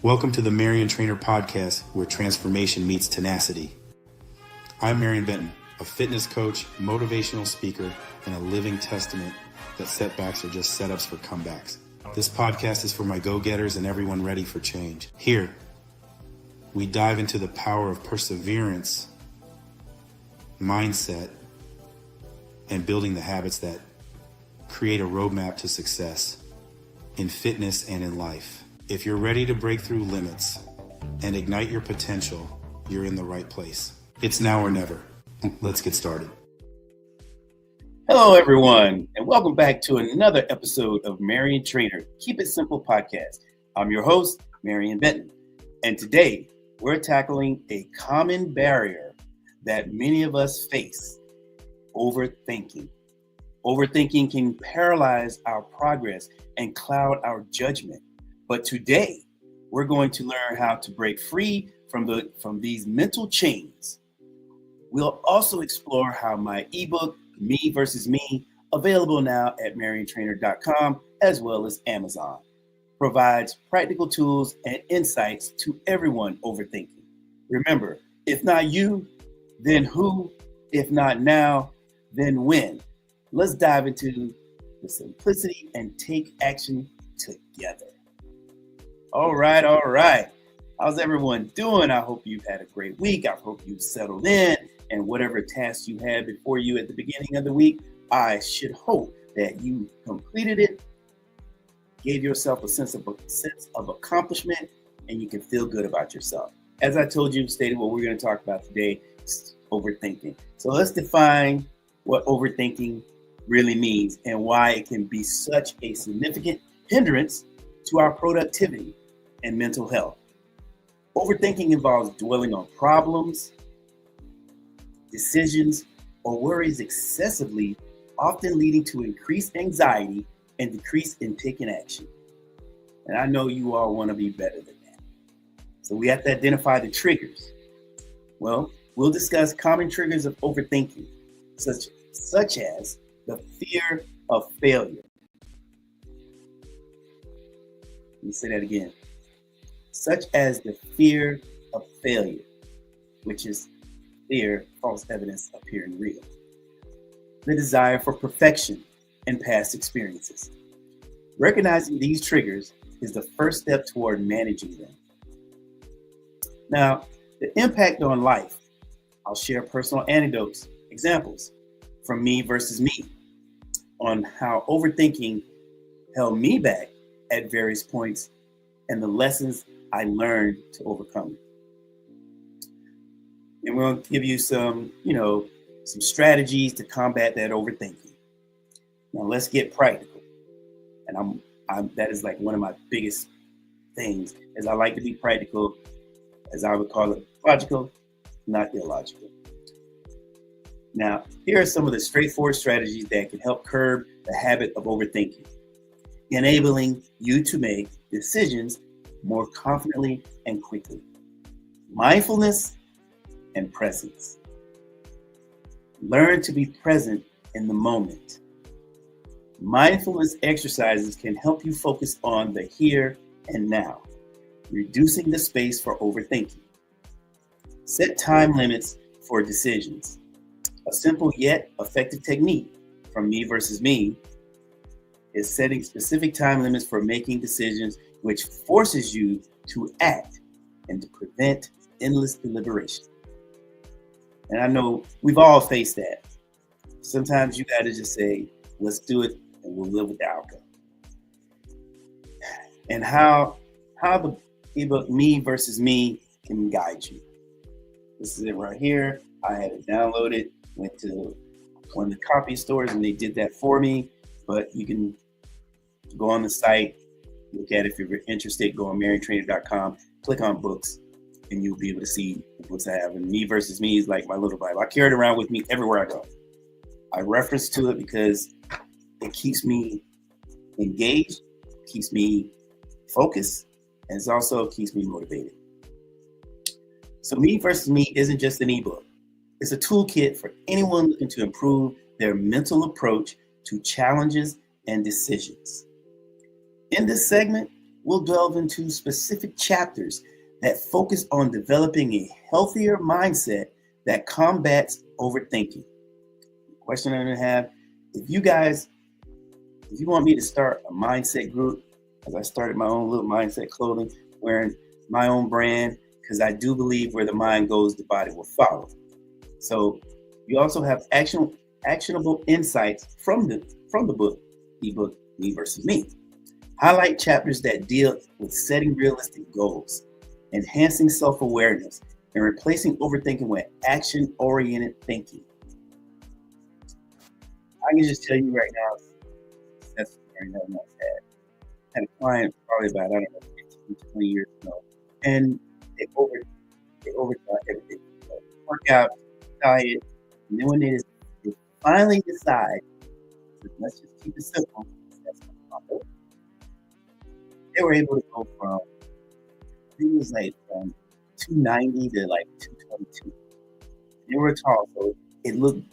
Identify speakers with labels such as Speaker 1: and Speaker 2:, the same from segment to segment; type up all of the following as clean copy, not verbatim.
Speaker 1: Welcome to the Mariontrainer podcast, where transformation meets tenacity. I'm Marion Benton, a fitness coach, motivational speaker, and a living testament that setbacks are just setups for comebacks. This podcast is for my go-getters and everyone ready for change. Here, we dive into the power of perseverance, mindset, and building the habits that create a roadmap to success in fitness and in life. If you're ready to break through limits and ignite your potential, you're in the right place. It's now or never. Let's get started.
Speaker 2: Hello, everyone, and welcome back to another episode of Mariontrainer Keep It Simple podcast. I'm your host, Marion Benton, and today we're tackling a common barrier that many of us face: overthinking. Overthinking can paralyze our progress and cloud our judgment. But today, we're going to learn how to break free from these mental chains. We'll also explore how my ebook, Me vs. Me, available now at Mariontrainer.com as well as Amazon, provides practical tools and insights to everyone overthinking. Remember, if not you, then who? If not now, then when? Let's dive into the simplicity and take action together. All right. How's everyone doing? I hope you've had a great week. I hope you've settled in, and whatever tasks you had before you at the beginning of the week, I should hope that you completed it, gave yourself a sense of accomplishment, and you can feel good about yourself. As I told you, stated what we're going to talk about today is overthinking. So let's define what overthinking really means and why it can be such a significant hindrance to our productivity and mental health. Overthinking involves dwelling on problems, decisions, or worries excessively, often leading to increased anxiety and decrease in taking action. And I know you all want to be better than that. So we have to identify the triggers. Well, we'll discuss common triggers of overthinking, such as the fear of failure. Let me say that again. Such as the fear of failure, which is fear, false evidence appearing real. The desire for perfection and past experiences. Recognizing these triggers is the first step toward managing them. Now, the impact on life. I'll share personal anecdotes, examples from me versus me on how overthinking held me back at various points and the lessons I learned to overcome. And we're going to give you some strategies to combat that overthinking. Now let's get practical. And that is like one of my biggest things, is I like to be practical, as I would call it, logical, not illogical. Now, here are some of the straightforward strategies that can help curb the habit of overthinking, enabling you to make decisions more confidently and quickly. Mindfulness and presence. Learn to be present in the moment. Mindfulness exercises can help you focus on the here and now, reducing the space for overthinking. Set time limits for decisions. A simple yet effective technique from Me versus Me is setting specific time limits for making decisions, which forces you to act and to prevent endless deliberation. And I know we've all faced that. Sometimes you got to just say, let's do it, and we'll live with the outcome. And how the ebook Me versus Me can guide you. This is it right here. I had it downloaded, went to one of the copy stores, and they did that for me. But you can go on the site, look at it. If you're interested, go on Mariontrainer.com, click on books, and you'll be able to see the books I have. And Me versus Me is like my little Bible. I carry it around with me everywhere I go. I reference to it because it keeps me engaged, keeps me focused, and it also keeps me motivated. So Me versus Me isn't just an ebook. It's a toolkit for anyone looking to improve their mental approach to challenges and decisions. In this segment, we'll delve into specific chapters that focus on developing a healthier mindset that combats overthinking. The question I'm going to have, if you want me to start a mindset group, as I started my own little mindset clothing, wearing my own brand, because I do believe where the mind goes, the body will follow. So you also have actionable insights from the book, ebook, Me versus Me. Highlight chapters that deal with setting realistic goals, enhancing self-awareness, and replacing overthinking with action-oriented thinking. I can just tell you right now, that's very much had a client probably about, 15, 20 years ago, and they overthought everything. Workout, diet, and then when they finally decide, let's just keep it simple, they were able to go from, I think it was like from 290 to like 222. They were tall, so it looked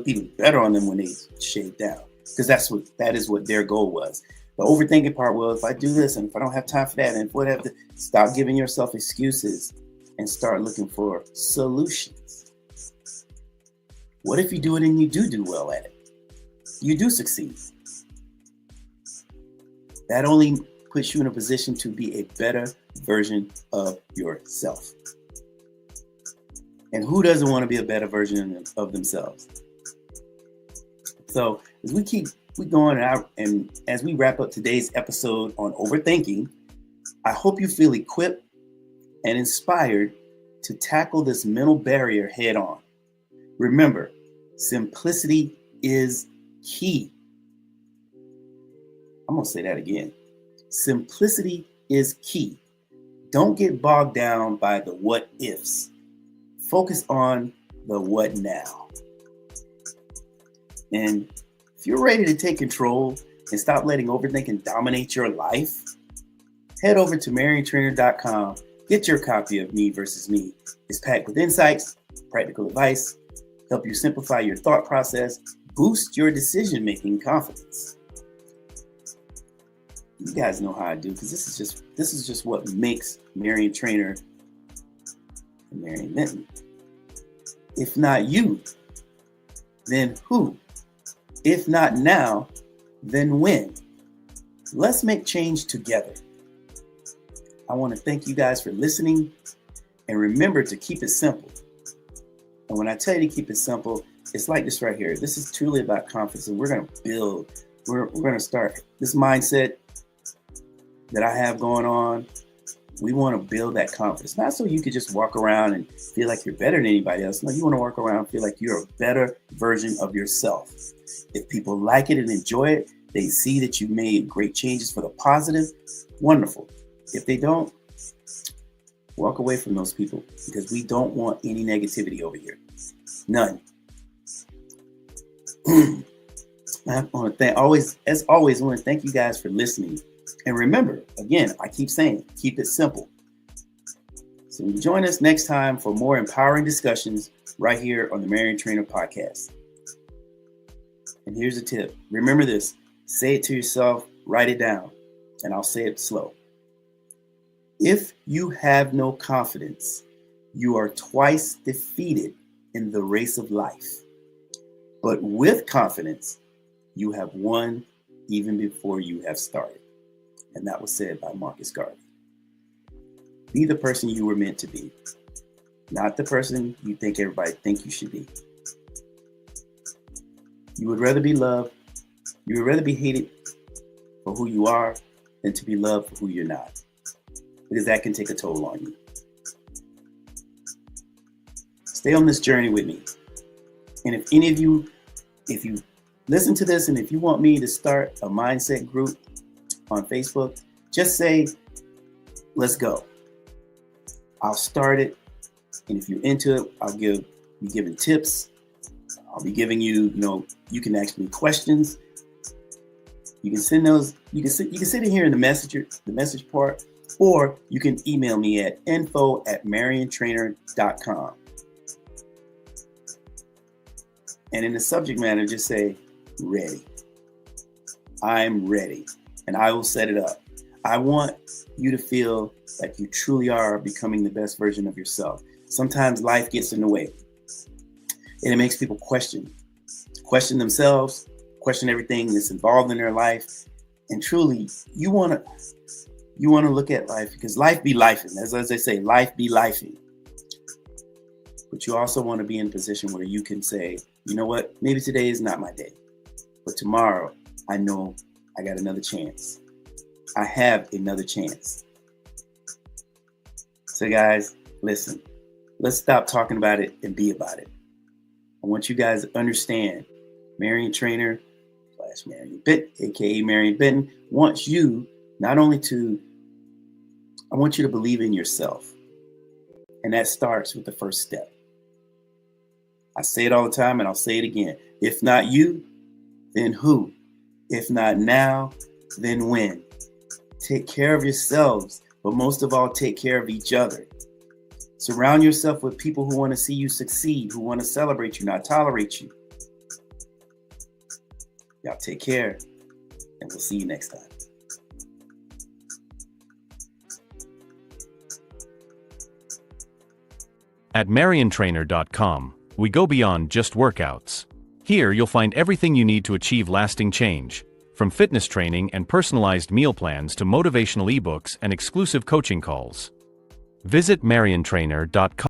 Speaker 2: even better on them when they shaved down, because that is what their goal was. The overthinking part was, if I do this and if I don't have time for that and whatever, stop giving yourself excuses and start looking for solutions. What if you do it and you do well at it? You do succeed. That only puts you in a position to be a better version of yourself. And who doesn't want to be a better version of themselves? So as we keep going out, and as we wrap up today's episode on overthinking, I hope you feel equipped and inspired to tackle this mental barrier head on. Remember, simplicity is key. I'm going to say that again. Simplicity is key. Don't get bogged down by the what ifs. Focus on the what now. And if you're ready to take control and stop letting overthinking dominate your life, head over to Mariontrainer.com. Get your copy of Me versus Me. It's packed with insights, practical advice, help you simplify your thought process, boost your decision-making confidence. You guys know how I do, because this is just what makes Mariontrainer and Marion Benton. If not you, then who? If not now, then when? Let's make change together. I want to thank you guys for listening, and remember to keep it simple. And when I tell you to keep it simple, it's like this right here. This is truly about confidence, and we're going to build. We're going to start this mindset that I have going on. We want to build that confidence, not so you could just walk around and feel like you're better than anybody else. No, you want to walk around and feel like you're a better version of yourself. If people like it and enjoy it, they see that you made great changes for the positive, wonderful. If they don't, walk away from those people, because we don't want any negativity over here. None. I want to as always, I want to thank you guys for listening. And remember, again, I keep saying, keep it simple. So join us next time for more empowering discussions right here on the Mariontrainer podcast. And here's a tip. Remember this. Say it to yourself. Write it down. And I'll say it slow. If you have no confidence, you are twice defeated in the race of life. But with confidence, you have won even before you have started. And that was said by Marcus Garvey. Be the person you were meant to be, not the person you think everybody think you should be. You would rather be loved, you would rather be hated for who you are than to be loved for who you're not, because that can take a toll on you. Stay on this journey with me. And if any of you, if you listen to this and if you want me to start a mindset group on Facebook, just say, let's go. I'll start it. And if you're into it, I'll be giving tips. I'll be giving you, you can ask me questions. You can send those, you can sit in here in the message part, or you can email me at info@mariontrainer.com. And in the subject matter, just say, ready. I'm ready. And I will set it up. I want you to feel like you truly are becoming the best version of yourself. Sometimes life gets in the way and it makes people question themselves, question everything that's involved in their life. And truly, you want to look at life, because life be lifing. As they say, life be lifing. But you also want to be in a position where you can say, you know what, maybe today is not my day, but tomorrow I know I got another chance. I have another chance. So guys, listen, let's stop talking about it and be about it. I want you guys to understand Mariontrainer / Marion Benton, aka Marion Benton, wants you not only to, I want you to believe in yourself. And that starts with the first step. I say it all the time and I'll say it again. If not you, then who? If not now, then when? Take care of yourselves, but most of all, take care of each other. Surround yourself with people who want to see you succeed, who want to celebrate you, not tolerate you. Y'all take care, and we'll see you next time.
Speaker 3: At Mariontrainer.com, we go beyond just workouts. Here you'll find everything you need to achieve lasting change, from fitness training and personalized meal plans to motivational ebooks and exclusive coaching calls. Visit Mariontrainer.com.